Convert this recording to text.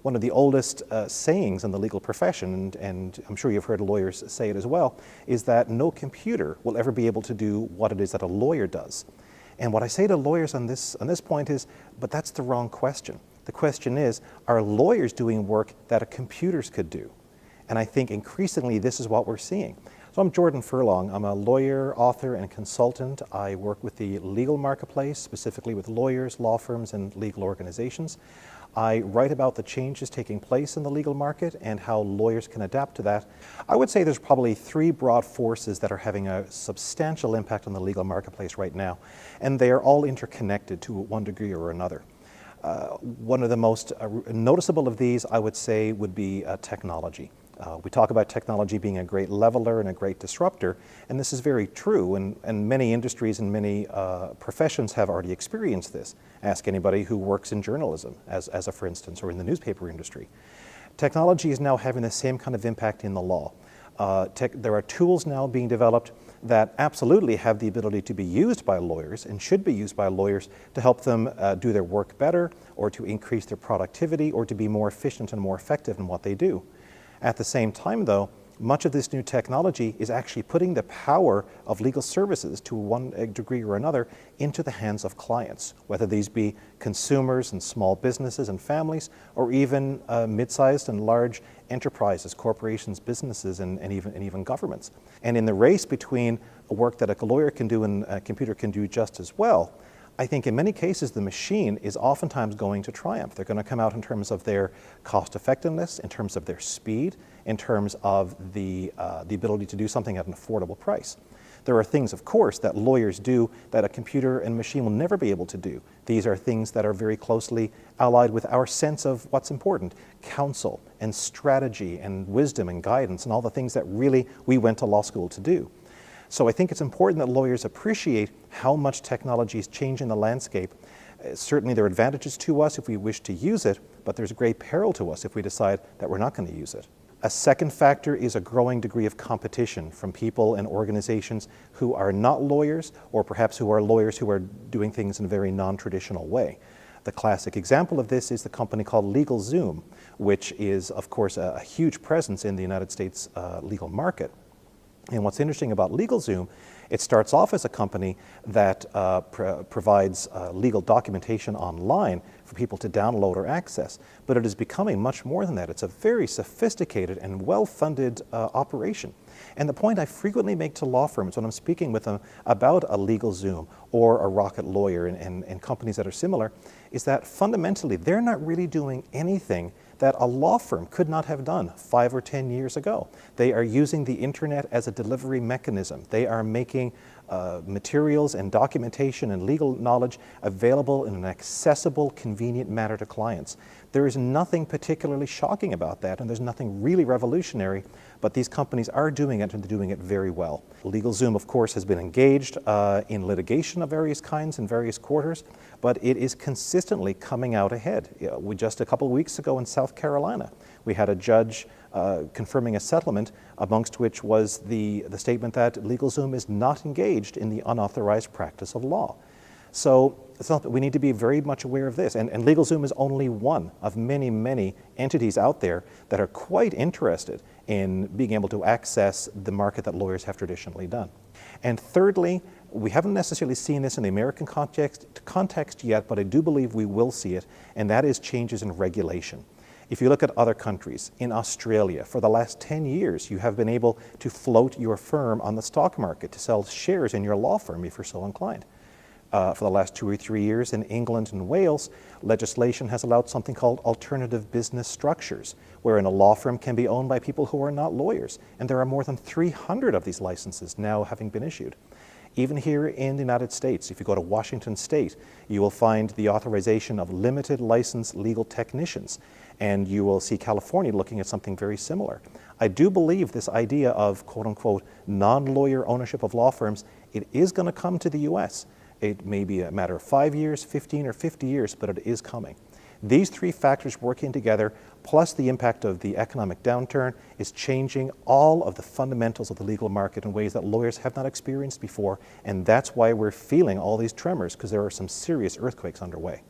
One of the oldest sayings in the legal profession, and I'm sure you've heard lawyers say it as well, is that no computer will ever be able to do what it is that a lawyer does. And what I say to lawyers on this point is, but that's the wrong question. The question is, are lawyers doing work that computers could do? And I think increasingly this is what we're seeing. So I'm Jordan Furlong. I'm a lawyer, author, and consultant. I work with the legal marketplace, specifically with lawyers, law firms, and legal organizations. I write about the changes taking place in the legal market and how lawyers can adapt to that. I would say there's probably three broad forces that are having a substantial impact on the legal marketplace right now, and they are all interconnected to one degree or another. One of the most noticeable of these, I would say, would be technology. We talk about technology being a great leveler and a great disruptor, and this is very true, and many industries and many professions have already experienced this. Ask anybody who works in journalism, as a for instance, or in the newspaper industry. Technology is now having the same kind of impact in the law. There are tools now being developed that absolutely have the ability to be used by lawyers and should be used by lawyers to help them do their work better, or to increase their productivity, or to be more efficient and more effective in what they do. At the same time, though, much of this new technology is actually putting the power of legal services to one degree or another into the hands of clients, whether these be consumers and small businesses and families, or even mid-sized and large enterprises, corporations, businesses, and even governments. And in the race between work that a lawyer can do and a computer can do just as well, I think in many cases the machine is oftentimes going to triumph. They're going to come out in terms of their cost effectiveness, in terms of their speed, in terms of the ability to do something at an affordable price. There are things, of course, that lawyers do that a computer and machine will never be able to do. These are things that are very closely allied with our sense of what's important: counsel and strategy and wisdom and guidance and all the things that really we went to law school to do. So I think it's important that lawyers appreciate how much technology is changing the landscape. Certainly there are advantages to us if we wish to use it, but there's a great peril to us if we decide that we're not going to use it. A second factor is a growing degree of competition from people and organizations who are not lawyers, or perhaps who are lawyers who are doing things in a very non-traditional way. The classic example of this is the company called LegalZoom, which is, of course, a huge presence in the United States legal market. And what's interesting about LegalZoom, it starts off as a company that provides legal documentation online for people to download or access, but it is becoming much more than that. It's a very sophisticated and well-funded operation. And the point I frequently make to law firms when I'm speaking with them about a LegalZoom or a Rocket Lawyer and companies that are similar is that fundamentally they're not really doing anything that a law firm could not have done 5 or 10 years ago. They are using the internet as a delivery mechanism. They are making materials and documentation and legal knowledge available in an accessible, convenient manner to clients. There is nothing particularly shocking about that, and there's nothing really revolutionary, but these companies are doing it, and they're doing it very well. LegalZoom, of course, has been engaged in litigation of various kinds in various quarters, but it is consistently coming out ahead. Just a couple of weeks ago in South Carolina, we had a judge confirming a settlement, amongst which was the statement that LegalZoom is not engaged in the unauthorized practice of law. So we need to be very much aware of this. And LegalZoom is only one of many, many entities out there that are quite interested in being able to access the market that lawyers have traditionally done. And thirdly, we haven't necessarily seen this in the American context yet, but I do believe we will see it, and that is changes in regulation. If you look at other countries, in Australia, for the last 10 years, you have been able to float your firm on the stock market to sell shares in your law firm if you're so inclined. For the last 2 or 3 years in England and Wales, legislation has allowed something called alternative business structures, wherein a law firm can be owned by people who are not lawyers. And there are more than 300 of these licenses now having been issued. Even here in the United States, if you go to Washington State, you will find the authorization of limited license legal technicians. And you will see California looking at something very similar. I do believe this idea of quote-unquote non-lawyer ownership of law firms, it is going to come to the U.S. It may be a matter of 5 years, 15 or 50 years, but it is coming. These three factors working together, plus the impact of the economic downturn, is changing all of the fundamentals of the legal market in ways that lawyers have not experienced before, and that's why we're feeling all these tremors, because there are some serious earthquakes underway.